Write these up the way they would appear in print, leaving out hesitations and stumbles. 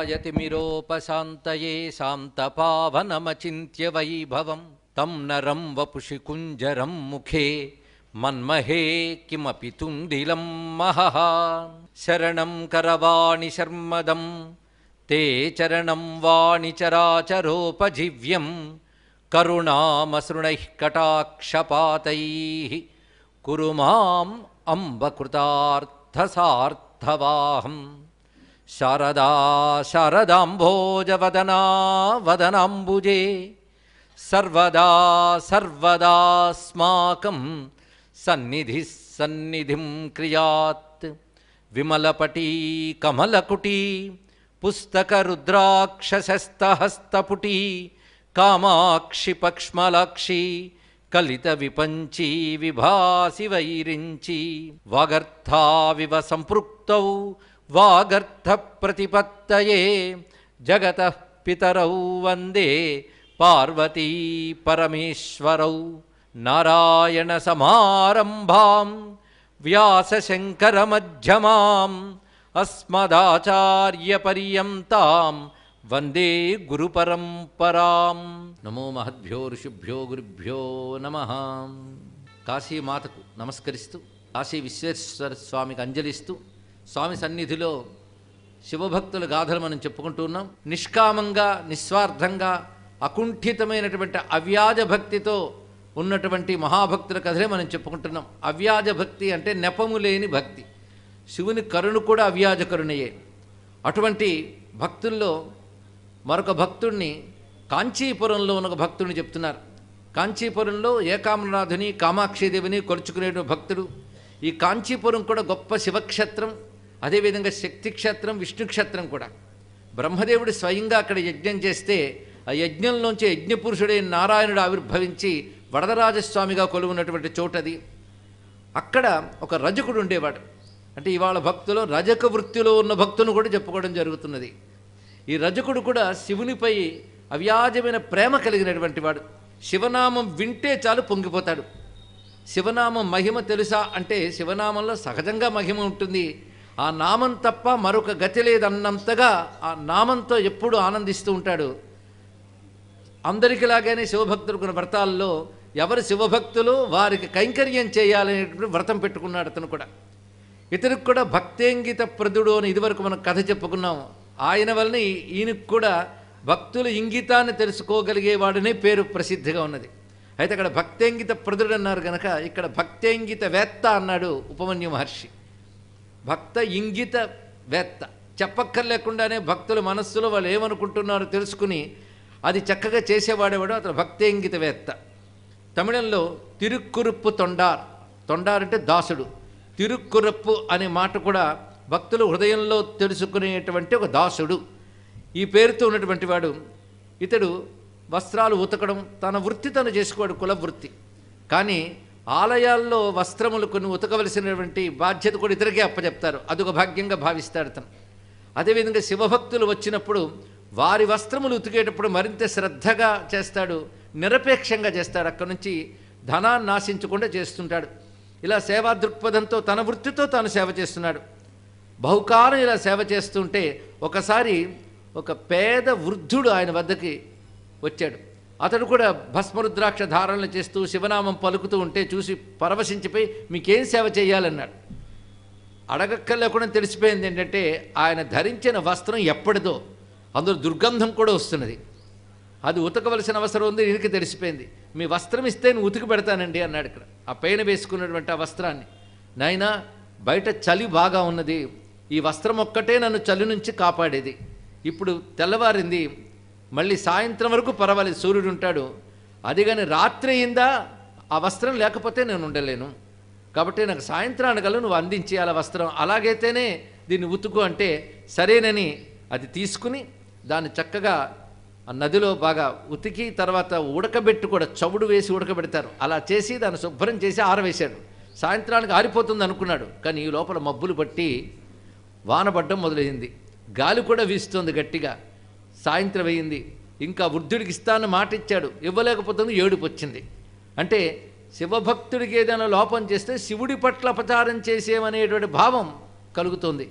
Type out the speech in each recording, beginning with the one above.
यतिमिरोपशान्तये शान्तपावनमचिन्त्य वैभवं तं नरं वपुषि कुञ्जरं मुखे मन्महे किमपि तुन्दिलं महः शरणं करवाणि शर्मदं ते चरणं वाणि चराचरोपजीव्यं करुणामसृणैः कटाक्षपातैः कुरु माम् अम्ब कृतार्थसार्थवाहम् शारदा शारदाम्भोजवदना वदनाम्बुजे सर्वदा सर्वदास्माकं सन्निधिः सन्निधिं क्रियात् विमलपटी कमलकुटी पुस्तकरुद्राक्षशस्तहस्तपुटी कामाक्षि पक्ष्मलाक्षी कलितविपञ्ची विभासि वैरिञ्ची वागर्थाविव सम्पृक्तौ वागर्थप्रतिपत्तये जगतः पितरौ वन्दे पार्वती परमेश्वरौ नारायणसमारम्भां व्यासशङ्करमध्यमाम् अस्मदाचार्यपर्यन्तां वन्दे गुरुपरम्परां नमो महद्भ्यो ऋषिभ्यो गुरुभ्यो नमः। కాశీమాతకు నమస్కరిస్తూ కాశీ విశ్వేశ్వర స్వామికి అంజలిస్తూ స్వామి సన్నిధిలో శివభక్తుల గాథలు మనం చెప్పుకుంటూ ఉన్నాం. నిష్కామంగా నిస్వార్థంగా అకుంఠితమైనటువంటి అవ్యాజ భక్తితో ఉన్నటువంటి మహాభక్తుల కథలే మనం చెప్పుకుంటున్నాం. అవ్యాజ భక్తి అంటే నెపము లేని భక్తి. శివుని కరుణ కూడా అవ్యాజ కరుణయే. అటువంటి భక్తుల్లో మరొక భక్తుడిని కాంచీపురంలో ఉన్న ఒక భక్తుడిని చెప్తున్నారు. కాంచీపురంలో ఏకామ్రనాథుని కామాక్షిదేవిని కొలుచుకునే భక్తుడు. ఈ కాంచీపురం కూడా గొప్ప శివక్షేత్రం, అదేవిధంగా శక్తి క్షేత్రం, విష్ణు క్షేత్రం కూడా. బ్రహ్మదేవుడు స్వయంగా అక్కడ యజ్ఞం చేస్తే ఆ యజ్ఞంలోంచి యజ్ఞపురుషుడైన నారాయణుడు ఆవిర్భవించి వరదరాజస్వామిగా కొలువున్నటువంటి చోటది. అక్కడ ఒక రజకుడు ఉండేవాడు. అంటే ఇవాళ భక్తులు రజక వృత్తిలో ఉన్న భక్తులను కూడా చెప్పుకోవడం జరుగుతున్నది. ఈ రజకుడు కూడా శివునిపై అవ్యాజమైన ప్రేమ కలిగినటువంటి వాడు. శివనామం వింటే చాలు పొంగిపోతాడు. శివనామం మహిమ తెలుసా అంటే శివనామంలో సహజంగా మహిమ ఉంటుంది. ఆ నామం తప్ప మరొక గతి లేదన్నంతగా ఆ నామంతో ఎప్పుడూ ఆనందిస్తూ ఉంటాడు. అందరికిలాగానే శివభక్తులకు వ్రతాల్లో ఎవరు శివభక్తులు వారికి కైంకర్యం చేయాలనేటువంటి వ్రతం పెట్టుకున్నాడు అతను కూడా. ఇతనికి కూడా భక్తేంగిత ప్రదుడు అని ఇదివరకు మనం కథ చెప్పుకున్నాం. ఆయన వలన ఈయనకు కూడా భక్తుల ఇంగితాన్ని తెలుసుకోగలిగేవాడనే పేరు ప్రసిద్ధిగా ఉన్నది. అయితే అక్కడ భక్తేంగిత ప్రదుడు అన్నారు కనుక ఇక్కడ భక్తేంగిత వేత్త అన్నాడు ఉపమన్యు మహర్షి. భక్త ఇంగిత వేత్త చెప్పక్కర్లేకుండానే భక్తుల మనస్సులో వాళ్ళు ఏమనుకుంటున్నారో తెలుసుకుని అది చక్కగా చేసేవాడేవాడు అతను భక్తేంగిత వేత్త. తమిళంలో తిరుక్కురుప్పు తొండార్, తొండార్ అంటే దాసుడు. తిరుక్కురప్పు అనే మాట కూడా భక్తులు హృదయంలో తెలుసుకునేటువంటి ఒక దాసుడు. ఈ పేరుతో ఉన్నటువంటి వాడు. ఇతడు వస్త్రాలు ఉతకడం తన వృత్తి తను చేసుకోవాడు, కుల వృత్తి. కానీ ఆలయాల్లో వస్త్రములు కొన్ని ఉతకవలసినటువంటి బాధ్యత కూడా ఇతరికే అప్పచెప్తారు. అదొక భాగ్యంగా భావిస్తాడు తను. అదేవిధంగా శివభక్తులు వచ్చినప్పుడు వారి వస్త్రములు ఉతికేటప్పుడు మరింత శ్రద్ధగా చేస్తాడు, నిరపేక్షంగా చేస్తాడు. అక్కడి నుంచి ధనాన్ని ఆశించకుండా చేస్తుంటాడు. ఇలా సేవా దృక్పథంతో తన వృత్తితో తాను సేవ చేస్తున్నాడు. బహుకాలం ఇలా సేవ చేస్తుంటే ఒకసారి ఒక పేద వృద్ధుడు ఆయన వద్దకి వచ్చాడు. అతడు కూడా భస్మరుద్రాక్ష ధారణలు చేస్తూ శివనామం పలుకుతూ ఉంటే చూసి పరవశించిపోయి మీకేం సేవ చేయాలన్నాడు. అడగక్కర్లేకుండా తెలిసిపోయింది ఏంటంటే ఆయన ధరించిన వస్త్రం ఎప్పటిదో, అందులో దుర్గంధం కూడా వస్తున్నది. అది ఉతకవలసిన అవసరం ఉంది. ఈయనకి తెలిసిపోయింది. మీ వస్త్రం ఇస్తే నేను ఉతికి పెడతానండి అన్నాడు. ఇక్కడ ఆ పైన వేసుకున్నటువంటి ఆ వస్త్రాన్ని, నాయనా బయట చలి బాగా ఉన్నది, ఈ వస్త్రం ఒక్కటే నన్ను చలి నుంచి కాపాడేది. ఇప్పుడు తెల్లవారింది, మళ్ళీ సాయంత్రం వరకు పర్వాలేదు, సూర్యుడు ఉంటాడు. అది కానీ రాత్రి అయిందా ఆ వస్త్రం లేకపోతే నేను ఉండలేను. కాబట్టి నాకు సాయంత్రానికల్లా నువ్వు అందించేయాల వస్త్రం, అలాగైతేనే దీన్ని ఉతుకు అంటే సరేనని అది తీసుకుని దాన్ని చక్కగా ఆ నదిలో బాగా ఉతికి తర్వాత ఉడకబెట్టు కూడా చవుడు వేసి ఉడకబెడతారు. అలా చేసి దాన్ని శుభ్రం చేసి ఆరవేశాడు. సాయంత్రానికి ఆరిపోతుంది అనుకున్నాడు. కానీ ఈ లోపల మబ్బులు పట్టి వానపడ్డం మొదలైంది. గాలి కూడా వీస్తుంది గట్టిగా. సాయంత్రం అయింది. ఇంకా వృద్ధుడికి ఇస్తానని మాట ఇచ్చాడు, ఇవ్వలేకపోతుంది. ఏడుపు వచ్చింది. అంటే శివభక్తుడికి ఏదైనా లోపం చేస్తే శివుడి పట్ల అపచారం చేసేమనేటువంటి భావం కలుగుతుంది.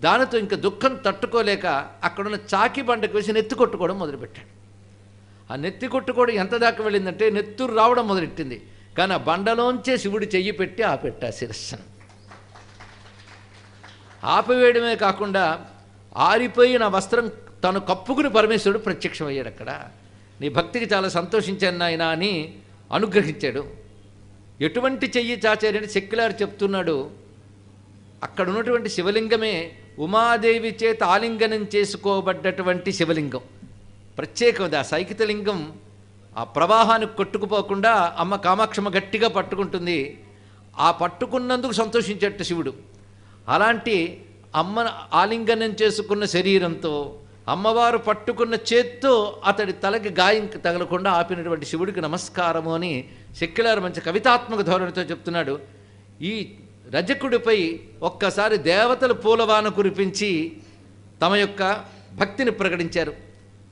దానితో ఇంకా దుఃఖం తట్టుకోలేక అక్కడున్న చాకి బండకు వేసి నెత్తి కొట్టుకోవడం మొదలుపెట్టాడు. ఆ నెత్తి కొట్టుకోవడం ఎంత దాకా వెళ్ళిందంటే నెత్తురు రావడం మొదలెట్టింది. కానీ ఆ బండలోంచే శివుడు చెయ్యి పెట్టి ఆపెట్టా శిరస్సును. ఆపివేయడమే కాకుండా ఆరిపోయిన వస్త్రం తను కప్పుకుని పరమేశ్వరుడు ప్రత్యక్షమయ్యాడు. అక్కడ నీ భక్తికి చాలా సంతోషించాను నాయన అని అనుగ్రహించాడు. ఎటువంటి చెయ్యి చాచారని సెక్యులర్ చెప్తున్నాడు. అక్కడ ఉన్నటువంటి శివలింగమే ఉమాదేవి చేత ఆలింగనం చేసుకోబడ్డటువంటి శివలింగం. ప్రత్యేకం ఆ సైకితలింగం ఆ ప్రవాహానికి కొట్టుకుపోకుండా అమ్మ కామాక్షమ్మ గట్టిగా పట్టుకుంటుంది. ఆ పట్టుకున్నందుకు సంతోషించేట శివుడు. అలాంటి అమ్మ ఆలింగనం చేసుకున్న శరీరంతో అమ్మవారు పట్టుకున్న చేత్తో అతడి తలకి గాయం తగలకుండా ఆపినటువంటి శివుడికి నమస్కారము అని సెక్యులర్ మంచి కవితాత్మక ధోరణితో చెప్తున్నాడు. ఈ రజకుడిపై ఒక్కసారి దేవతలు పూలవాన కురిపించి తమ యొక్క భక్తిని ప్రకటించారు.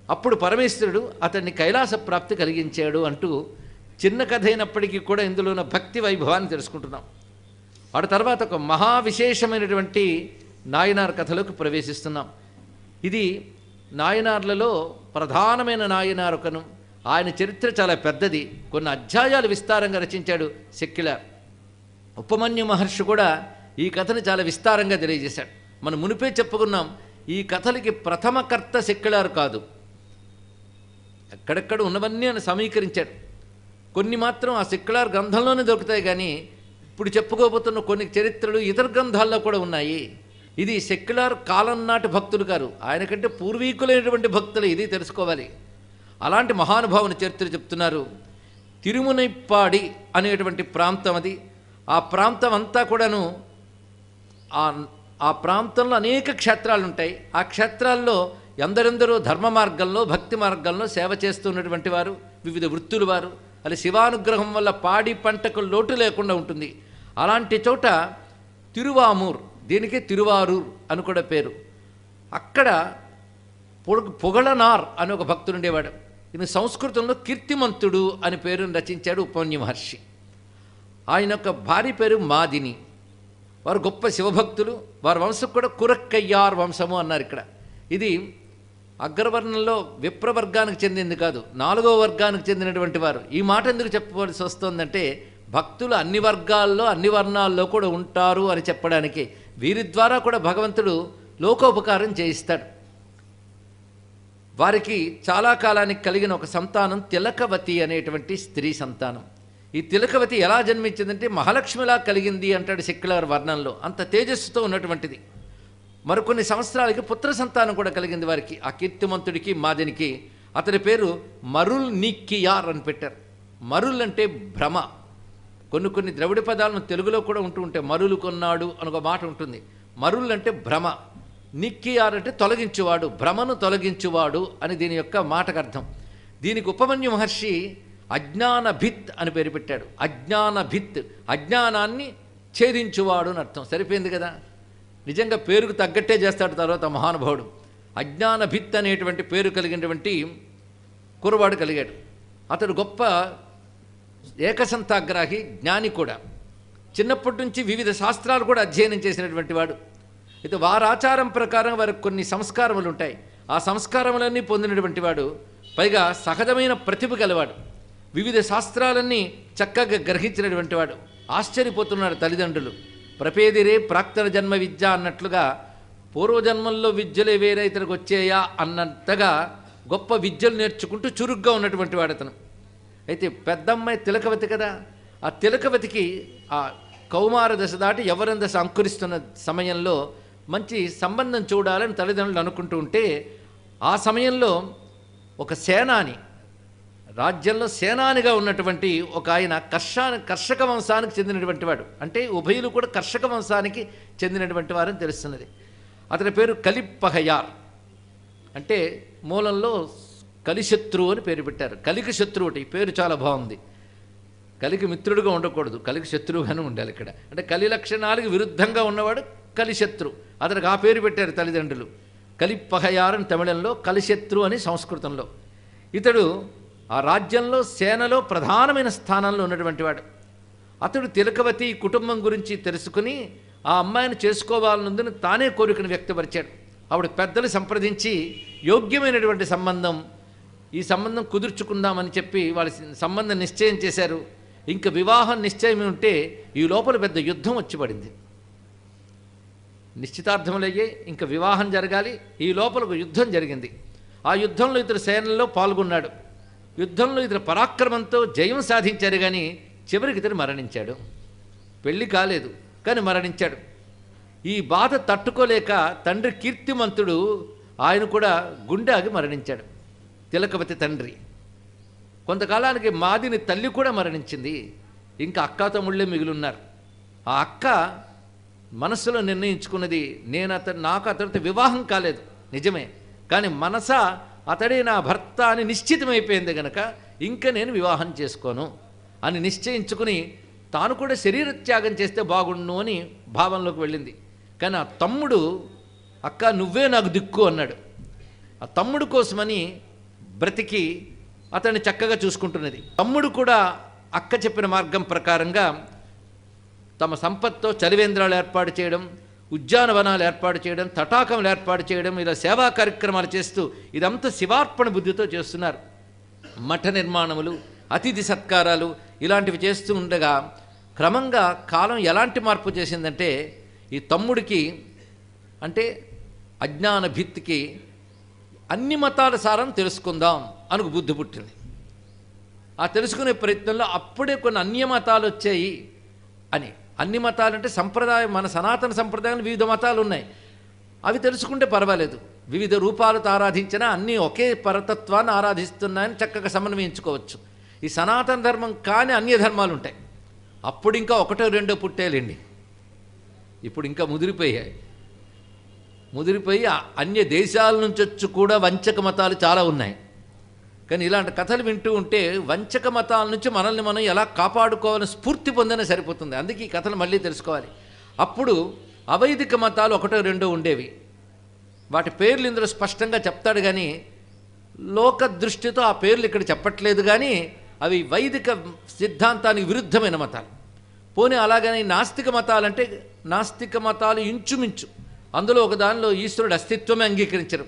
అప్పుడు పరమేశ్వరుడు అతన్ని కైలాస ప్రాప్తి కలిగించాడు అంటూ చిన్న కథ అయినప్పటికీ కూడా ఇందులో ఉన్న భక్తి వైభవాన్ని తెలుసుకుంటున్నాం. ఆ తర్వాత ఒక మహా విశేషమైనటువంటి నాయనార్ కథలోకి ప్రవేశిస్తున్నాం. ఇది నాయనార్లలో ప్రధానమైన నాయనార్ ఒకను. ఆయన చరిత్ర చాలా పెద్దది. కొన్ని అధ్యాయాలు విస్తారంగా రచించాడు సెక్యులర్. ఉపమన్యు మహర్షి కూడా ఈ కథను చాలా విస్తారంగా తెలియజేశాడు. మనం మునిపే చెప్పుకున్నాం, ఈ కథలకి ప్రథమకర్త సెక్యులర్ కాదు. ఎక్కడెక్కడ ఉన్నవన్నీ ఆయన సమీకరించాడు. కొన్ని మాత్రం ఆ సెక్యులర్ గ్రంథంలోనే దొరుకుతాయి. కానీ ఇప్పుడు చెప్పుకోబోతున్న కొన్ని చరిత్రలు ఇతర గ్రంథాల్లో కూడా ఉన్నాయి. ఇది సెక్యులర్ కాలం నాటి భక్తులు గారు, ఆయన కంటే పూర్వీకులైనటువంటి భక్తులు. ఇది తెలుసుకోవాలి. అలాంటి మహానుభావుని చరిత్ర చెప్తున్నారు. తిరుమునైప్పాడి అనేటువంటి ప్రాంతం అది. ఆ ప్రాంతం అంతా కూడాను ఆ ప్రాంతంలో అనేక క్షేత్రాలు ఉంటాయి. ఆ క్షేత్రాల్లో ఎందరెందరో ధర్మ మార్గంలో భక్తి మార్గంలో సేవ చేస్తున్నటువంటి వారు, వివిధ వృత్తుల వారు. అది శివానుగ్రహం వల్ల పాడి పంటకు లోటు లేకుండా ఉంటుంది. అలాంటి చోట తిరువామూర్, దీనికి తిరువారూర్ అని కూడా పేరు. అక్కడ పొగళనార్ అని ఒక భక్తుడు ఉండేవాడు. ఈయన సంస్కృతంలో కీర్తిమంతుడు అని పేరును రచించాడు ఉపమన్యు మహర్షి. ఆయన యొక్క భార్య పేరు మాదిని. వారు గొప్ప శివభక్తులు. వారి వంశం కూడా కురక్కయ్యార్ వంశము అన్నారు. ఇక్కడ ఇది అగ్రవర్ణంలో విప్రవర్గానికి చెందింది కాదు, 4వ వర్గానికి చెందినటువంటి వారు. ఈ మాట ఎందుకు చెప్పవలసి వస్తుందంటే భక్తులు అన్ని వర్గాల్లో అన్ని వర్ణాల్లో కూడా ఉంటారు అని చెప్పడానికి. వీరి ద్వారా కూడా భగవంతుడు లోకోపకారం చేయిస్తాడు. వారికి చాలా కాలానికి కలిగిన ఒక సంతానం తిలకవతి అనేటువంటి స్త్రీ సంతానం. ఈ తిలకవతి ఎలా జన్మించిందంటే మహాలక్ష్మిలా కలిగింది అంటాడు సెక్యులర్ వర్ణంలో. అంత తేజస్సుతో ఉన్నటువంటిది. మరికొన్ని సంవత్సరాలకి పుత్ర సంతానం కూడా కలిగింది వారికి, ఆ కీర్తిమంతుడికి మాదినికి. అతని పేరు మరుల్ నిక్కియార్ అని పెట్టారు. మరుల్ అంటే భ్రమ. కొన్ని ద్రవిడ పదాలను తెలుగులో కూడా ఉంటూ ఉంటాయి. మరులు కొన్నాడు అని ఒక మాట ఉంటుంది. మరుల్ అంటే భ్రమ, నిక్కియార్ అంటే తొలగించువాడు, భ్రమను తొలగించువాడు అని దీని యొక్క మాటకు అర్థం. దీనికి ఉపమన్యు మహర్షి అజ్ఞానభిత్ అని పేరు పెట్టాడు. అజ్ఞానభిత్, అజ్ఞానాన్ని ఛేదించువాడు అని అర్థం. సరిపోయింది కదా. నిజంగా పేరుకు తగ్గట్టే చేస్తాడు తర్వాత మహానుభావుడు. అజ్ఞానభిత్ అనేటువంటి పేరు కలిగినటువంటి కురవాడు కలిగాడు. అతడు గొప్ప ఏకసంతాగ్రాహి, జ్ఞాని కూడా. చిన్నప్పటి నుంచి వివిధ శాస్త్రాలు కూడా అధ్యయనం చేసినటువంటి వాడు. అయితే వారి ఆచారం ప్రకారం వారికి కొన్ని సంస్కారములు ఉంటాయి. ఆ సంస్కారములన్నీ పొందినటువంటి వాడు. పైగా సహజమైన ప్రతిభ గలవాడు. వివిధ శాస్త్రాలన్నీ చక్కగా గ్రహించినటువంటి వాడు. ఆశ్చర్యపోతున్నాడు తల్లిదండ్రులు. ప్రపేదిరే ప్రాక్తన జన్మ విద్య అన్నట్లుగా పూర్వజన్మల్లో విద్యలే వేరే ఇతనికి వచ్చాయా అన్నంతగా గొప్ప విద్యలు నేర్చుకుంటూ చురుగ్గా ఉన్నటువంటి వాడు అతను. అయితే పెద్దమ్మాయి తిలకవతి కదా. ఆ తిలకవతికి ఆ కౌమార దశ దాటి యవ్వన దశ అంకురిస్తున్న సమయంలో మంచి సంబంధం చూడాలని తల్లిదండ్రులు అనుకుంటూ ఉంటే, ఆ సమయంలో ఒక సేనాని, రాజ్యంలో సేనానిగా ఉన్నటువంటి ఒక ఆయన కర్షక వంశానికి చెందినటువంటి వాడు. అంటే ఉభయులు కూడా కర్షక వంశానికి చెందినటువంటి వారని తెలుస్తున్నది. అతని పేరు కలిప్పహయార్. అంటే మూలంలో కలిశత్రువు అని పేరు పెట్టారు. కలికి శత్రువు. ఈ పేరు చాలా బాగుంది. కలికి మిత్రుడుగా ఉండకూడదు, కలికి శత్రువుగానే ఉండాలి ఇక్కడ. అంటే కలి లక్షణాలకు విరుద్ధంగా ఉన్నవాడు కలిశత్రు. అతనికి ఆ పేరు పెట్టారు తల్లిదండ్రులు. కలిప్పహయార్ అని తమిళంలో, కలిశత్రు అని సంస్కృతంలో. ఇతడు ఆ రాజ్యంలో సేనలో ప్రధానమైన స్థానంలో ఉన్నటువంటి వాడు. అతడు తిలకవతి కుటుంబం గురించి తెలుసుకుని ఆ అమ్మాయిని చేసుకోవాలనుందని తానే కోరికను వ్యక్తపరిచాడు. ఆవిడ పెద్దలు సంప్రదించి యోగ్యమైనటువంటి సంబంధం, ఈ సంబంధం కుదుర్చుకుందామని చెప్పి వాళ్ళ సంబంధం నిశ్చయం చేశారు. ఇంకా వివాహం నిశ్చయం ఉంటే ఈ లోపల పెద్ద యుద్ధం వచ్చి పడింది. నిశ్చితార్థములయ్యే, ఇంకా వివాహం జరగాలి, ఈ లోపల ఒక యుద్ధం జరిగింది. ఆ యుద్ధంలో ఇతడు సేనల్లో పాల్గొన్నాడు. యుద్ధంలో ఇతడు పరాక్రమంతో జయం సాధించారు, కానీ చివరికి ఇతడు మరణించాడు. పెళ్ళి కాలేదు కానీ మరణించాడు. ఈ బాధ తట్టుకోలేక తండ్రి కీర్తిమంతుడు ఆయన కూడా గుండె ఆగి మరణించాడు. తిలకవతి తండ్రి. కొంతకాలానికి మాదిని తల్లి కూడా మరణించింది. ఇంకా అక్కా తమ్ముళ్ళే మిగిలిన్నారు. ఆ అక్క మనస్సులో నిర్ణయించుకున్నది, నాకు అతడితో వివాహం కాలేదు నిజమే, కానీ మనస అతడే నా భర్త అని నిశ్చితమైపోయింది గనక ఇంకా నేను వివాహం చేసుకోను అని నిశ్చయించుకుని తాను కూడా శరీరత్యాగం చేస్తే బాగుండు అని భావంలోకి వెళ్ళింది. కానీ ఆ తమ్ముడు, అక్క నువ్వే నాకు దిక్కు అన్నాడు. ఆ తమ్ముడు కోసమని బ్రతికి అతన్ని చక్కగా చూసుకుంటున్నది. తమ్ముడు కూడా అక్క చెప్పిన మార్గం ప్రకారంగా తమ సంపత్తో చలివేంద్రాలు ఏర్పాటు చేయడం, ఉద్యానవనాలు ఏర్పాటు చేయడం, తటాకములు ఏర్పాటు చేయడం, ఇలా సేవా కార్యక్రమాలు చేస్తూ ఇదంతా శివార్పణ బుద్ధితో చేస్తున్నారు. మఠ నిర్మాణములు, అతిథి సత్కారాలు ఇలాంటివి చేస్తూ ఉండగా క్రమంగా కాలం ఎలాంటి మార్పు చేసిందంటే, ఈ తమ్ముడికి అంటే అజ్ఞాన భిత్తికి అన్ని మతాల సారం తెలుసుకుందాం అనుకు బుద్ధి పుట్టింది. ఆ తెలుసుకునే ప్రయత్నంలో అప్పుడే కొన్ని అన్య మతాలు వచ్చాయి అని. అన్ని మతాలు అంటే సంప్రదాయం, మన సనాతన సంప్రదాయంలో వివిధ మతాలు ఉన్నాయి, అవి తెలుసుకుంటే పర్వాలేదు. వివిధ రూపాలతో ఆరాధించినా అన్నీ ఒకే పరతత్వాన్ని ఆరాధిస్తున్నాయని చక్కగా సమన్వయించుకోవచ్చు. ఈ సనాతన ధర్మం కానీ అన్య ధర్మాలు ఉంటాయి. అప్పుడు ఇంకా ఒకటో రెండో పుట్టేలేండి, ఇప్పుడు ఇంకా ముదిరిపోయి అన్య దేశాల నుంచి వచ్చి కూడా వంచక మతాలు చాలా ఉన్నాయి. కానీ ఇలాంటి కథలు వింటూ ఉంటే వంచక మతాల నుంచి మనల్ని మనం ఎలా కాపాడుకోవాలని స్ఫూర్తి పొందనే సరిపోతుంది. అందుకే ఈ కథలు మళ్ళీ తెలుసుకోవాలి. అప్పుడు అవైదిక మతాలు ఒకటో రెండో ఉండేవి. వాటి పేర్లు ఇందులో స్పష్టంగా చెప్తాడు, కానీ లోక దృష్టితో ఆ పేర్లు ఇక్కడ చెప్పట్లేదు. కానీ అవి వైదిక సిద్ధాంతానికి విరుద్ధమైన మతాలు. పోనీ అలాగని నాస్తిక మతాలంటే, నాస్తిక మతాలు ఇంచుమించు అందులో ఒక దానిలో ఈశ్వరుడు అస్తిత్వమే అంగీకరించరు,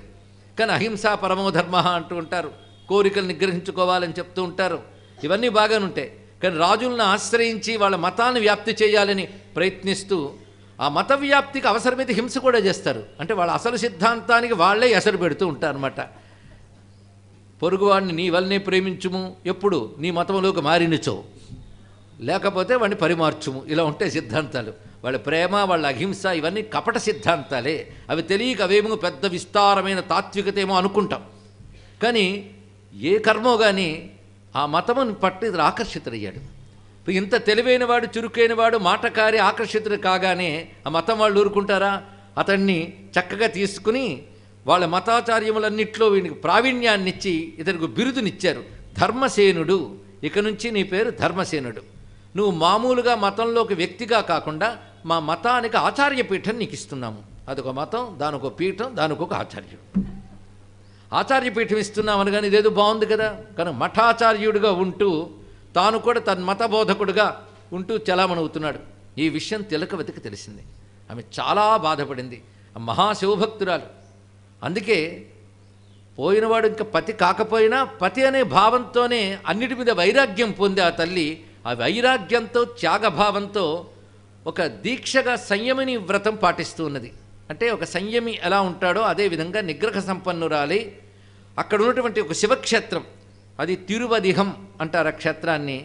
కానీ అహింసా పరమోధర్మ అంటూ ఉంటారు, కోరికలు నిగ్రహించుకోవాలని చెప్తూ ఉంటారు. ఇవన్నీ బాగానే ఉంటాయి. కానీ రాజులను ఆశ్రయించి వాళ్ళ మతాన్ని వ్యాప్తి చేయాలని ప్రయత్నిస్తూ ఆ మత వ్యాప్తికి అవసరమైతే హింస కూడా చేస్తారు. అంటే వాళ్ళ అసలు సిద్ధాంతానికి వాళ్ళే ఎసరు పెడుతూ ఉంటారు అన్నమాట. పొరుగువాడిని నీ వల్లనే ప్రేమించుము, ఎప్పుడు నీ మతంలోకి మారినచో, లేకపోతే వాడిని పరిమార్చుము. ఇలా ఉంటాయి సిద్ధాంతాలు. వాళ్ళ ప్రేమ, వాళ్ళ అహింస ఇవన్నీ కపట సిద్ధాంతాలే. అవి తెలియక అవేమో పెద్ద విస్తారమైన తాత్వికతేమో అనుకుంటాం. కానీ ఏ కర్మో కానీ ఆ మతమును పట్టి ఇతడు ఆకర్షితుడయ్యాడు. ఇంత తెలివైనవాడు, చురుకైనవాడు, మాటకారి, ఆకర్షితుడు కాగానే ఆ మతం వాళ్ళు ఊరుకుంటారా? అతన్ని చక్కగా తీసుకుని వాళ్ళ మతాచార్యములన్నింటిలో వీనికి ప్రావీణ్యాన్నిచ్చి ఇతనికి బిరుదునిచ్చారు, ధర్మసేనుడు. ఇక నుంచి నీ పేరు ధర్మసేనుడు. నువ్వు మామూలుగా మతంలోకి వ్యక్తిగా కాకుండా మా మతానికి ఆచార్యపీఠం నీకు ఇస్తున్నాము. అదొక మతం, దానికొక పీఠం, దానికొక ఆచార్యుడు. ఆచార్యపీఠం ఇస్తున్నామని కానీ ఇదేదో బాగుంది కదా. కానీ మఠాచార్యుడిగా ఉంటూ తాను కూడా తన మతబోధకుడుగా ఉంటూ చలామణవుతున్నాడు. ఈ విషయం తిలకవతికి తెలిసింది. ఆమె చాలా బాధపడింది. మహాశివభక్తురాలు. అందుకే పోయినవాడు ఇంకా పతి కాకపోయినా పతి అనే భావంతోనే అన్నిటి మీద వైరాగ్యం పొంది ఆ తల్లి ఆ వైరాగ్యంతో, త్యాగభావంతో ఒక దీక్షగా సంయమిని వ్రతం పాటిస్తూ ఉన్నది. అంటే ఒక సంయమి ఎలా ఉంటాడో అదేవిధంగా నిగ్రహ సంపన్నురాలి. అక్కడ ఉన్నటువంటి ఒక శివక్షేత్రం, అది తిరువదిహం అంటారు ఆ క్షేత్రాన్ని.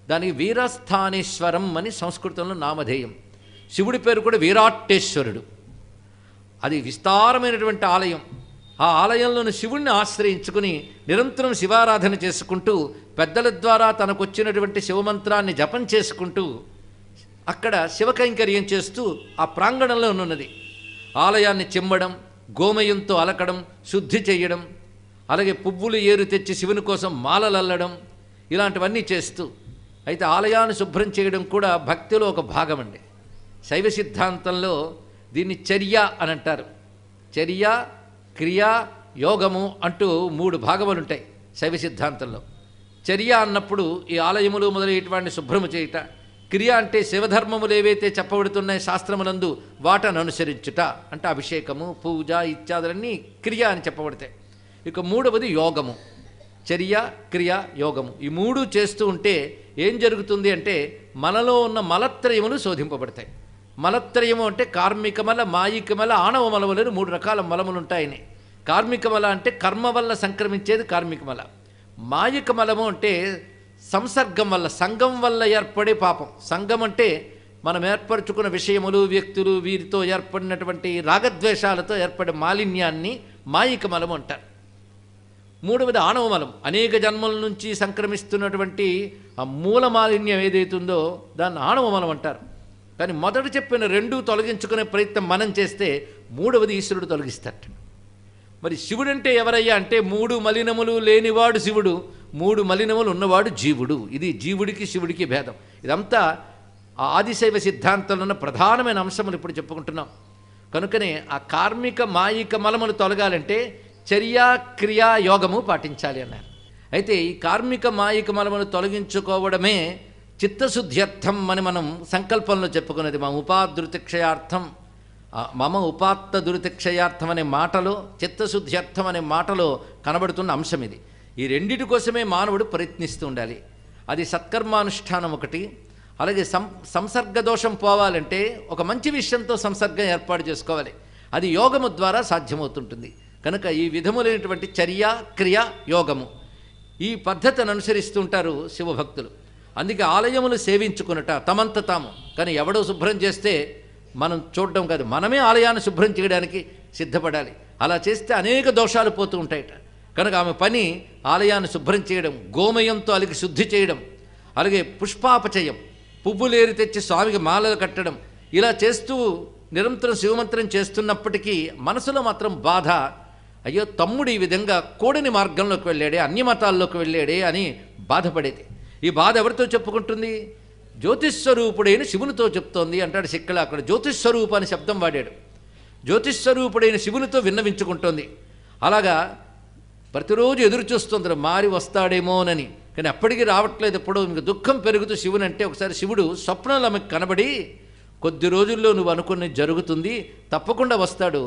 దానికి వీరస్థానేశ్వరం అని సంస్కృతంలో నామధేయం. శివుడి పేరు కూడా వీరాట్టేశ్వరుడు. అది విస్తారమైనటువంటి ఆలయం. ఆ ఆలయంలోని శివుణ్ణి ఆశ్రయించుకుని నిరంతరం శివారాధన చేసుకుంటూ పెద్దల ద్వారా తనకు వచ్చినటువంటి శివమంత్రాన్ని జపం చేసుకుంటూ అక్కడ శివకైంకర్యం చేస్తూ ఆ ప్రాంగణంలో ఉన్నది. ఆలయాన్ని చిమ్మడం, గోమయంతో అలకడం, శుద్ధి చేయడం, అలాగే పువ్వులు ఏరు తెచ్చి శివుని కోసం మాలలల్లడం, ఇలాంటివన్నీ చేస్తూ అయితే ఆలయాన్ని శుభ్రం చేయడం కూడా భక్తిలో ఒక భాగం అండి. శైవ సిద్ధాంతంలో దీన్ని చర్య అని అంటారు. చర్య, క్రియ, యోగము అంటూ 3 భాగములు ఉంటాయి శైవ సిద్ధాంతంలో. చర్య అన్నప్పుడు ఈ ఆలయములు మొదలైనటువంటి శుభ్రము చేయుట, క్రియ అంటే శివధర్మములు ఏవైతే చెప్పబడుతున్నాయి శాస్త్రమునందు వాటను అనుసరించుట అంటే అభిషేకము, పూజ ఇత్యాదులన్నీ క్రియ అని చెప్పబడతాయి. ఇక మూడవది యోగము. చర్య, క్రియ, యోగము. ఈ మూడు చేస్తూ ఉంటే ఏం జరుగుతుంది అంటే మనలో ఉన్న మలత్రయములు శోధింపబడతాయి. మలత్రయము అంటే కార్మిక మల, మాయిక మల, ఆణవ మలములని 3 రకాల మలములు ఉంటాయని. కార్మిక మల అంటే కర్మ వల్ల సంక్రమించేది కార్మిక మల. మాయిక మలము అంటే సంసర్గం వల్ల, సంఘం వల్ల ఏర్పడే పాపం. సంఘం అంటే మనం ఏర్పరచుకున్న విషయములు, వ్యక్తులు, వీరితో ఏర్పడినటువంటి రాగద్వేషాలతో ఏర్పడే మాలిన్యాన్ని మాయిక మలము అంటారు. మూడవది ఆణవ మలం. అనేక జన్మల నుంచి సంక్రమిస్తున్నటువంటి ఆ మూల మాలిన్యం ఏదైతుందో దాన్ని ఆణవ మలం అంటారు. కానీ మొదట చెప్పిన 2 తొలగించుకునే ప్రయత్నం మనం చేస్తే మూడవది ఈశ్వరుడు తొలగిస్తాడు. మరి శివుడంటే ఎవరయ్యా అంటే 3 మలినములు లేనివాడు శివుడు, 3 మలినములు ఉన్నవాడు జీవుడు. ఇది జీవుడికి శివుడికి భేదం. ఇదంతా ఆ ఆదిశైవ సిద్ధాంతంలో ఉన్న ప్రధానమైన అంశములు ఇప్పుడు చెప్పుకుంటున్నాం. కనుకనే ఆ కార్మిక మాయిక మలములు తొలగాలంటే చర్య, క్రియా, యోగము పాటించాలి అన్నారు. అయితే ఈ కార్మిక మాయిక మలములు తొలగించుకోవడమే చిత్తశుద్ధ్యర్థం అని మనం సంకల్పంలో చెప్పుకున్నది. మమ ఉపాత్త దురితిక్షయార్థం అనే మాటలో, చిత్తశుద్ధ్యర్థం అనే మాటలో కనబడుతున్న అంశం ఇది. ఈ రెండిటి కోసమే మానవుడు ప్రయత్నిస్తూ ఉండాలి. అది సత్కర్మానుష్ఠానం ఒకటి. అలాగే సంసర్గ దోషం పోవాలంటే ఒక మంచి విషయంతో సంసర్గం ఏర్పాటు చేసుకోవాలి. అది యోగము ద్వారా సాధ్యమవుతుంటుంది. కనుక ఈ విధములైనటువంటి చర్య, క్రియ, యోగము ఈ పద్ధతిని అనుసరిస్తుంటారు శివభక్తులు. అందుకే ఆలయములు సేవించుకున్నట తమంత తాము. కానీ ఎవడో శుభ్రం చేస్తే మనం చూడడం కాదు, మనమే ఆలయాన్ని శుభ్రం చేయడానికి సిద్ధపడాలి. అలా చేస్తే అనేక దోషాలు పోతూ ఉంటాయట. కనుక ఆమె పని ఆలయాన్ని శుభ్రం చేయడం, గోమయంతో అలికి శుద్ధి చేయడం, అలాగే పుష్పాపచయం, పువ్వులేరి తెచ్చి స్వామికి మాలలు కట్టడం, ఇలా చేస్తూ నిరంతరం శివమంత్రం చేస్తున్నప్పటికీ మనసులో మాత్రం బాధ. అయ్యో తమ్ముడు ఈ విధంగా కూడని మార్గంలోకి వెళ్ళాడే, అన్యమతాల్లోకి వెళ్ళాడే అని బాధపడేది. ఈ బాధ ఎవరితో చెప్పుకుంటుంది? జ్యోతిస్వరూపుడైన శివునితో చెప్తోంది అంటాడు సిక్కల. అక్కడ జ్యోతిస్వరూపు అని శబ్దం వాడాడు. జ్యోతిస్వరూపుడైన శివునితో విన్నవించుకుంటోంది. అలాగా ప్రతిరోజు ఎదురు చూస్తుంది మారి వస్తాడేమోనని. కానీ అప్పటికీ రావట్లేదు. ఎప్పుడో మీకు దుఃఖం పెరుగుతూ శివుని అంటే ఒకసారి శివుడు స్వప్నంలో ఆమెకు కనబడి, కొద్ది రోజుల్లో నువ్వు అనుకున్నది జరుగుతుంది, తప్పకుండా వస్తాడు.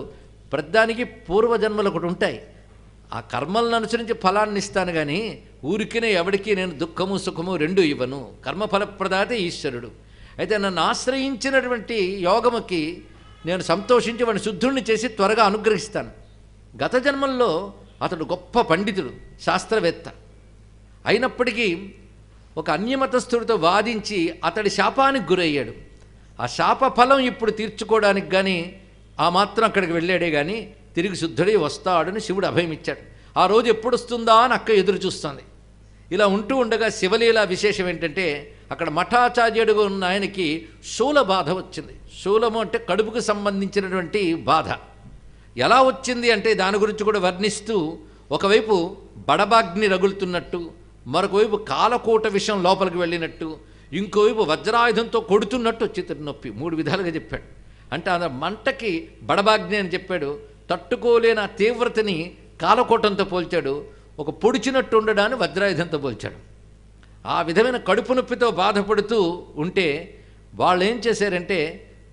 ప్రతిదానికి పూర్వజన్మలు ఒకటి ఉంటాయి. ఆ కర్మలను అనుసరించి ఫలాన్ని ఇస్తాను, కానీ ఊరికినే ఎవడికి నేను దుఃఖము సుఖము 2 ఇవ్వను. కర్మఫలప్రదాతే ఈశ్వరుడు. అయితే నన్ను ఆశ్రయించినటువంటి యోగముకి నేను సంతోషించి వాడిని శుద్ధుణ్ణి చేసి త్వరగా అనుగ్రహిస్తాను. గత జన్మల్లో అతడు గొప్ప పండితుడు, శాస్త్రవేత్త అయినప్పటికీ ఒక అన్యమతస్థుడితో వాదించి అతడి శాపానికి గురయ్యాడు. ఆ శాప ఫలం ఇప్పుడు తీర్చుకోవడానికి కానీ ఆ మాత్రం అక్కడికి వెళ్ళాడే కానీ తిరిగి శుద్ధుడై వస్తాడని శివుడు అభయం ఇచ్చాడు. ఆ రోజు ఎప్పుడు వస్తుందా అని అక్క ఎదురు చూస్తుంది. ఇలా ఉంటూ ఉండగా శివలీల విశేషం ఏంటంటే అక్కడ మఠాచార్యుడుగా ఉన్న ఆయనకి శూల బాధ వచ్చింది. శూలము అంటే కడుపుకు సంబంధించినటువంటి బాధ. ఎలా వచ్చింది అంటే దాని గురించి కూడా వర్ణిస్తూ, ఒకవైపు బడబాగ్ని రగులుతున్నట్టు, మరొక వైపు కాలకూట విషం లోపలికి వెళ్ళినట్టు, ఇంకోవైపు వజ్రాయుధంతో కొడుతున్నట్టు వచ్చి నొప్పి. 3 విధాలుగా చెప్పాడు. అంటే ఆ మంటకి బడబాగ్ని అని చెప్పాడు. తట్టుకోలేని తీవ్రతని కాలకోటంతో పోల్చాడు. ఒక పొడిచినట్టు ఉండడాన్ని వజ్రాయుధంతో పోల్చాడు. ఆ విధమైన కడుపు నొప్పితో బాధపడుతూ ఉంటే వాళ్ళు ఏం చేశారంటే,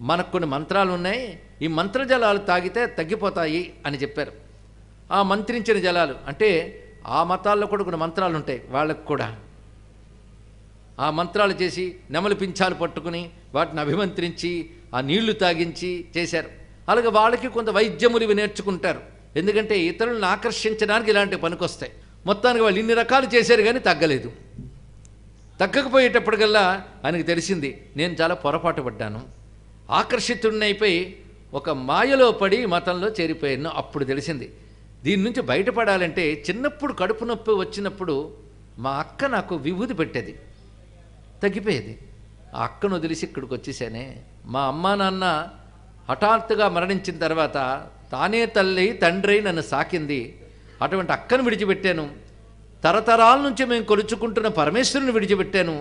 మనకు కొన్ని మంత్రాలు ఉన్నాయి, ఈ మంత్రజలాలు తాగితే తగ్గిపోతాయి అని చెప్పారు. ఆ మంత్రించిన జలాలు అంటే ఆ మతాల్లో కూడా కొన్ని మంత్రాలు ఉంటాయి. వాళ్ళకు కూడా ఆ మంత్రాలు చేసి నెమలి పింఛాలు పట్టుకుని వాటిని అభిమంత్రించి ఆ నీళ్లు తాగించి చేశారు. అలాగే వాళ్ళకి కొంత వైద్యములు ఇవి నేర్చుకుంటారు. ఎందుకంటే ఇతరులను ఆకర్షించడానికి ఇలాంటివి పనికొస్తాయి. మొత్తానికి వాళ్ళు ఇన్ని రకాలు చేశారు కానీ తగ్గలేదు. తగ్గకపోయేటప్పటికల్లా ఆయనకు తెలిసింది, నేను చాలా పొరపాటు పడ్డాను, ఆకర్షితుడినైపోయి ఒక మాయలో పడి మతంలో చేరిపోయాను. అప్పుడు తెలిసింది దీని నుంచి బయటపడాలంటే, చిన్నప్పుడు కడుపు నొప్పి వచ్చినప్పుడు మా అక్క నాకు విభూతి పెట్టేది, తగ్గిపోయేది. ఆ అక్కను వదిలేసి ఇక్కడికి వచ్చేసానే. మా అమ్మా నాన్న హఠాత్తుగా మరణించిన తర్వాత తానే తల్లి తండ్రి నన్ను సాకింది. అటువంటి అక్కను విడిచిపెట్టాను. తరతరాల నుంచి మేము కొలుచుకుంటున్న పరమేశ్వరుని విడిచిపెట్టాను.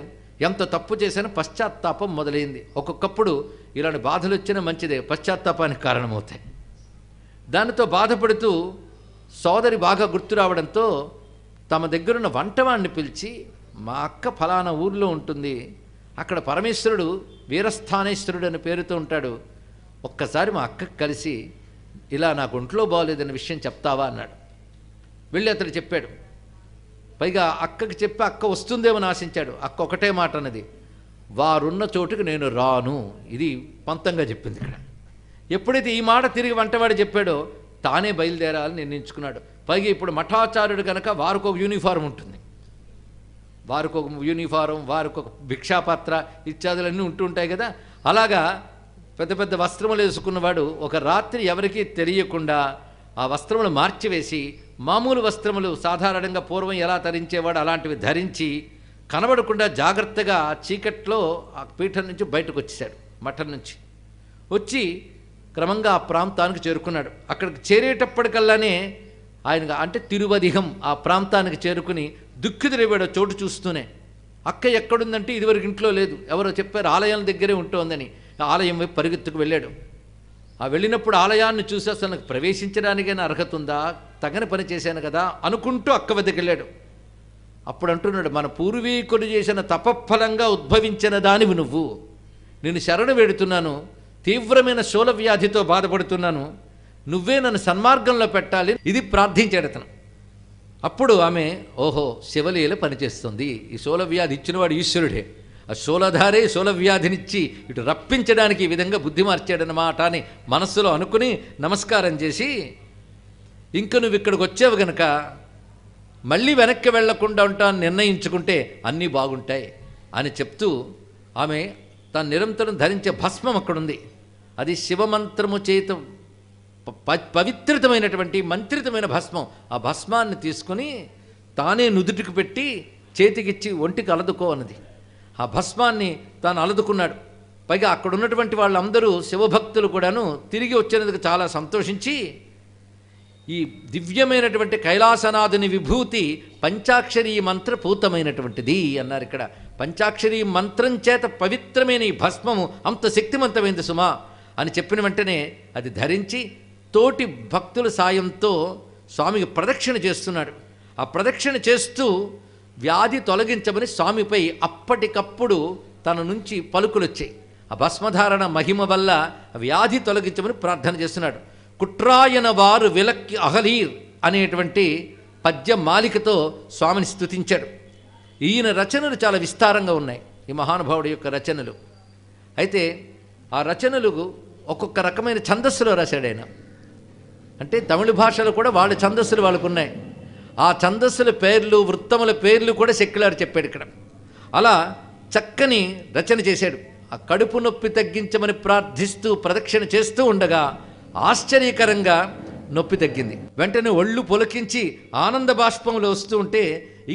ఎంత తప్పు చేశానో పశ్చాత్తాపం మొదలైంది. ఒక్కొక్కప్పుడు ఇలాంటి బాధలు వచ్చినా మంచిదే, పశ్చాత్తాపానికి కారణమవుతాయి. దానితో బాధపడుతూ సోదరి బాగా గుర్తు రావడంతో తమ దగ్గరున్న వంటవాడిని పిలిచి, మా అక్క ఫలానా ఊర్లో ఉంటుంది, అక్కడ పరమేశ్వరుడు వీరస్థానేశ్వరుడు అనే పేరుతో ఉంటాడు. ఒక్కసారి మా అక్కకి కలిసి ఇలా నాకు ఒంట్లో బాగోలేదన్న విషయం చెప్తావా అన్నాడు. వెళ్ళి అతడు చెప్పాడు. పైగా అక్కకి చెప్పి అక్క వస్తుందేమని ఆశించాడు. అక్క ఒకటే మాట అన్నది, వారున్న చోటుకి నేను రాను. ఇది పంతంగా చెప్పింది ఇక్కడ. ఎప్పుడైతే ఈ మాట తిరిగి వంటవాడు చెప్పాడో తానే బయలుదేరాలని నిర్ణయించుకున్నాడు. పైగా ఇప్పుడు మఠాచార్యుడు కనుక వారికి ఒక యూనిఫారం ఉంటుంది, వారికి ఒక యూనిఫారం, వారికి ఒక భిక్షాపాత్ర ఇత్యాదులన్నీ ఉంటుంటాయి కదా. అలాగా పెద్ద పెద్ద వస్త్రములు వేసుకున్నవాడు ఒక రాత్రి ఎవరికీ తెలియకుండా ఆ వస్త్రములు మార్చివేసి మామూలు వస్త్రములు సాధారణంగా పూర్వం ఎలా ధరించేవాడు అలాంటివి ధరించి కనబడకుండా జాగ్రత్తగా చీకట్లో ఆ పీఠం నుంచి బయటకు వచ్చేసాడు. మఠం నుంచి వచ్చి క్రమంగా ఆ ప్రాంతానికి చేరుకున్నాడు. అక్కడికి చేరేటప్పటికల్లానే ఆయన అంటే తిరువదిహం ఆ ప్రాంతానికి చేరుకుని దుఃఖితుడైపోయాడు చోటు చూస్తూనే. అక్క ఎక్కడుందంటే ఇదివరకు ఇంట్లో లేదు, ఎవరో చెప్పారు ఆలయం దగ్గరే ఉంటోందని. ఆలయం వైపు పరిగెత్తుకు వెళ్ళాడు. ఆ వెళ్ళినప్పుడు ఆలయాన్ని చూసి అసలు నాకు ప్రవేశించడానికైనా అర్హత ఉందా, తగని పని చేశాను కదా అనుకుంటూ అక్క వద్దకు వెళ్ళాడు. అప్పుడు అంటున్నాడు, మన పూర్వీకులు చేసిన తపఫలంగా ఉద్భవించిన దానివి నువ్వు, నేను శరణు వేడుతున్నాను, తీవ్రమైన శూల వ్యాధితో బాధపడుతున్నాను, నువ్వే నన్ను సన్మార్గంలో పెట్టాలి, ఇది ప్రార్థించాడు అతను. అప్పుడు ఆమె ఓహో శివలీల పనిచేస్తుంది, ఈ శూల వ్యాధి ఇచ్చినవాడు ఈశ్వరుడే, ఆ శూలధారే శూల వ్యాధినిచ్చి ఇటు రప్పించడానికి ఈ విధంగా బుద్ధి మార్చాడనమాట అని మనస్సులో అనుకుని నమస్కారం చేసి, ఇంక నువ్వు ఇక్కడికి వచ్చావు గనక మళ్ళీ వెనక్కి వెళ్లకుండా ఉంటాను నిర్ణయించుకుంటే అన్నీ బాగుంటాయి అని చెప్తూ ఆమె తాను నిరంతరం ధరించే భస్మం అక్కడుంది. అది శివమంత్రము చేత పవిత్రితమైనటువంటి మంత్రితమైన భస్మం. ఆ భస్మాన్ని తీసుకుని తానే నుదుటికి పెట్టి చేతికిచ్చి ఒంటికి అలదుకో అన్నది. ఆ భస్మాన్ని తాను అలదుకున్నాడు. పైగా అక్కడ ఉన్నటువంటి వాళ్ళందరూ శివభక్తులు కూడాను తిరిగి వచ్చినందుకు చాలా సంతోషించి, ఈ దివ్యమైనటువంటి కైలాసనాథుని విభూతి పంచాక్షరీ మంత్ర పూతమైనటువంటిది అన్నారు ఇక్కడ. పంచాక్షరీ మంత్రం చేత పవిత్రమైన ఈ భస్మము అంత శక్తివంతమైంది సుమా అని చెప్పిన వెంటనే అది ధరించి తోటి భక్తుల సాయంతో స్వామికి ప్రదక్షిణ చేస్తున్నాడు. ఆ ప్రదక్షిణ చేస్తూ వ్యాధి తొలగించమని స్వామిపై అప్పటికప్పుడు తన నుంచి పలుకులు వచ్చాయి. ఆ భస్మధారణ మహిమ వల్ల వ్యాధి తొలగించమని ప్రార్థన చేస్తున్నాడు. కుట్రాయన వారు విలక్కి అహలీర్ అనేటువంటి పద్య మాలికతో స్వామిని స్తుతించాడు. ఈయన రచనలు చాలా విస్తారంగా ఉన్నాయి, ఈ మహానుభావుడి యొక్క రచనలు. అయితే ఆ రచనలు ఒక్కొక్క రకమైన ఛందస్సులో రాశాడు ఆయన. అంటే తమిళ భాషలో కూడా వాళ్ళ ఛందస్సులు వాళ్ళకున్నాయి. ఆ ఛందస్సుల పేర్లు వృత్తముల పేర్లు కూడా సెక్యులర్ చెప్పాడు ఇక్కడ. అలా చక్కని రచన చేశాడు. ఆ కడుపు నొప్పి తగ్గించమని ప్రార్థిస్తూ ప్రదక్షిణ చేస్తూ ఉండగా ఆశ్చర్యకరంగా నొప్పి తగ్గింది. వెంటనే ఒళ్ళు పొలకించి ఆనంద బాష్పంలో వస్తూ ఉంటే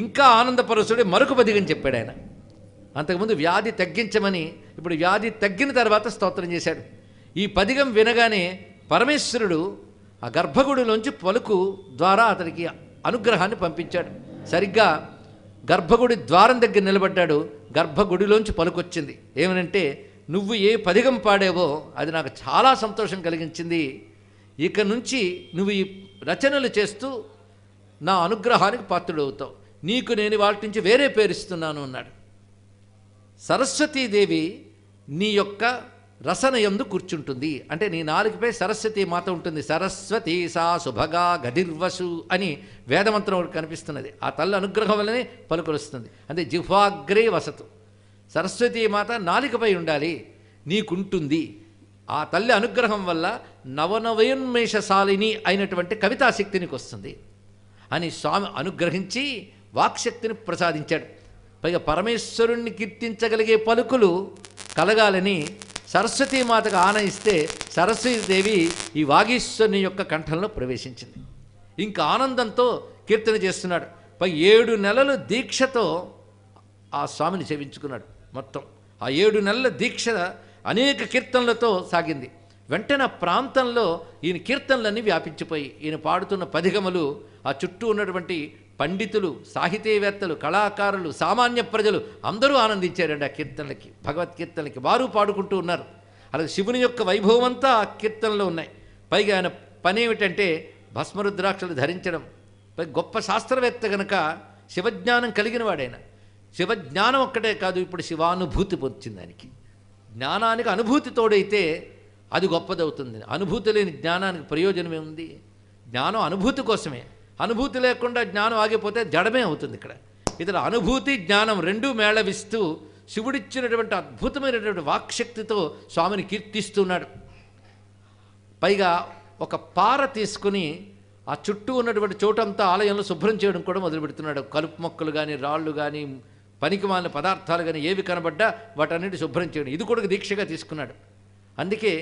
ఇంకా ఆనందపరచుడే మరొక పదిగని చెప్పాడు ఆయన. అంతకుముందు వ్యాధి తగ్గించమని, ఇప్పుడు వ్యాధి తగ్గిన తర్వాత స్తోత్రం చేశాడు. ఈ పదిగం వినగానే పరమేశ్వరుడు ఆ గర్భగుడిలోంచి పలుకు ద్వారా అతనికి అనుగ్రహాన్ని పంపించాడు. సరిగ్గా గర్భగుడి ద్వారం దగ్గర నిలబడ్డాడు. గర్భగుడిలోంచి పలుకొచ్చింది. ఏమనంటే, నువ్వు ఏ పదిగం పాడావో అది నాకు చాలా సంతోషం కలిగించింది. ఇక నుంచి నువ్వు ఈ రచనలు చేస్తూ నా అనుగ్రహానికి పాత్రుడవుతావు. నీకు నేను వాటి నుంచి వేరే పేరిస్తున్నాను అన్నాడు. సరస్వతీదేవి నీ యొక్క రసనయందు కూర్చుంటుంది. అంటే నీ నాలుగుపై సరస్వతీ మాత ఉంటుంది. సరస్వతీ సా శుభగా గదిర్వసు అని వేదమంత్రం ఒకటి కనిపిస్తున్నది. ఆ తల్లి అనుగ్రహం వల్లనే పలుకొలుస్తుంది. అంటే జిహ్వాగ్రే వసతు. సరస్వతీ మాత నాలుకపై ఉండాలి, నీకుంటుంది. ఆ తల్లి అనుగ్రహం వల్ల నవనవయోన్మేషశాలిని అయినటువంటి కవితాశక్తి నీకు వస్తుంది అని స్వామి అనుగ్రహించి వాక్శక్తిని ప్రసాదించాడు. పైగా పరమేశ్వరుణ్ణి కీర్తించగలిగే పలుకులు కలగాలని సరస్వతీమాతకు ఆనయిస్తే సరస్వతీదేవి ఈ వాగీశ్వరుని యొక్క కంఠంలో ప్రవేశించింది. ఇంకా ఆనందంతో కీర్తన చేస్తున్నాడు. పై 7 నెలలు దీక్షతో ఆ స్వామిని సేవించుకున్నాడు. మొత్తం ఆ 7 నెలల దీక్ష అనేక కీర్తనలతో సాగింది. వెంటనే ఆ ప్రాంతంలో ఈయన కీర్తనలన్నీ వ్యాపించిపోయి ఈయన పాడుతున్న పదిగములు ఆ చుట్టూ ఉన్నటువంటి పండితులు, సాహితీవేత్తలు, కళాకారులు, సామాన్య ప్రజలు అందరూ ఆనందించారండి ఆ కీర్తనలకి, భగవద్కీర్తనలకి. వారు పాడుకుంటూ ఉన్నారు. అలాగే శివుని యొక్క వైభవం అంతా ఆ కీర్తనలో ఉన్నాయి. పైగా ఆయన పని ఏమిటంటే భస్మరుద్రాక్షలు ధరించడం. పై గొప్ప శాస్త్రవేత్త గనక శివజ్ఞానం కలిగిన వాడైన శివజ్ఞానం ఒక్కటే కాదు, ఇప్పుడు శివానుభూతి వచ్చింది దానికి. జ్ఞానానికి అనుభూతి తోడైతే అది గొప్పదవుతుంది. అనుభూతి లేని జ్ఞానానికి ప్రయోజనమే ఉంది. జ్ఞానం అనుభూతి కోసమే. అనుభూతి లేకుండా జ్ఞానం ఆగిపోతే జడమే అవుతుంది. ఇక్కడ ఇతర అనుభూతి జ్ఞానం రెండూ మేళవిస్తూ శివుడిచ్చినటువంటి అద్భుతమైనటువంటి వాక్శక్తితో స్వామిని కీర్తిస్తున్నాడు. పైగా ఒక పార తీసుకుని ఆ చుట్టూ ఉన్నటువంటి చోటంతా ఆలయంలో శుభ్రం చేయడం కూడా మొదలుపెడుతున్నాడు. కలుపు మొక్కలు కానీ, రాళ్ళు కానీ, పనికిమాలిన పదార్థాలు కానీ ఏవి కనబడ్డా వాటన్నిటి శుభ్రం చేయడం, ఇది కూడా దీక్షగా తీసుకున్నాడు. అందుకే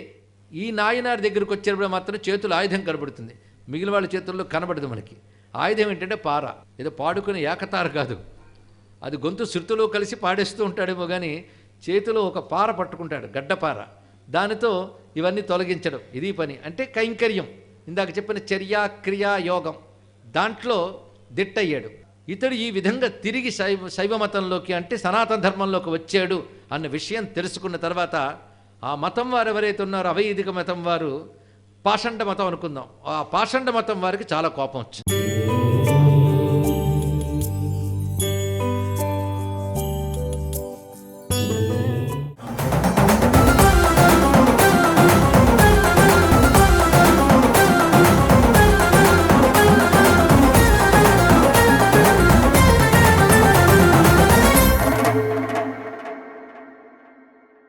ఈ నాయనారి దగ్గరికి వచ్చేటప్పుడు మాత్రం చేతులు ఆయుధం కనబడుతుంది, మిగిలిన వాళ్ళ చేతుల్లో కనబడదు మనకి. ఆయుధం ఏంటంటే పార. ఏదో పాడుకునే ఏకతార కాదు, అది గొంతు శృతులు కలిసి పాడేస్తూ ఉంటాడేమో కానీ చేతిలో ఒక పార పట్టుకుంటాడు, గడ్డపార. దానితో ఇవన్నీ తొలగించడం, ఇది పని. అంటే కైంకర్యం, ఇందాక చెప్పిన చర్యా క్రియా యోగం దాంట్లో దిట్టయ్యాడు. ఇతడు ఈ విధంగా తిరిగి శైవ మతంలోకి, అంటే సనాతన ధర్మంలోకి వచ్చాడు అన్న విషయం తెలుసుకున్న తర్వాత ఆ మతం వారు ఎవరైతే ఉన్నారో అవైదిక మతం వారు, పాషండ మతం అనుకుందాం, ఆ పాషండ మతం వారికి చాలా కోపం వచ్చింది.